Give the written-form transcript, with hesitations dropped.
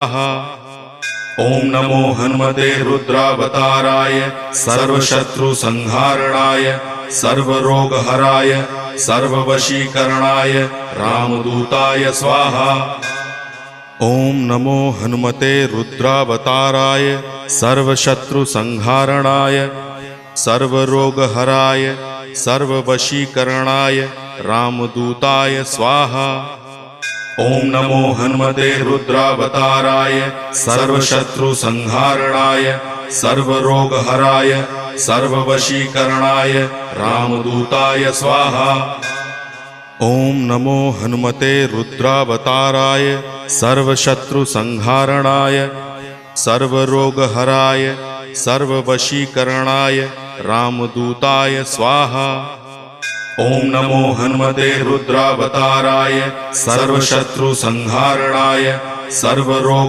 ओम नमो हनुमते रुद्रावताराय सर्वशत्रुसंहारणाय सर्वरोगहराय सर्ववशीकरणाय रामदूताय स्वाहा। ओम नमो हनुमते रुद्रावताराय सर्वशत्रुसंहारणाय सर्वरोगहराय सर्ववशीकरणाय रामदूताय स्वाहा। ओम नमो हनुमते रुद्रावताराय सर्वशत्रुसंहारणाय सर्वरोगहराय सर्ववशीकरणाय रामदूताय स्वाहा। ओम नमो हनुमते रुद्रावताराय सर्वशत्रुसंहारणाय सर्वरोगहराय सर्ववशीकरणाय रामदूताय स्वाहा। ओम नमो हनुमते रुद्रावताराय सर्वशत्रुसंहारणाय सर्वरोग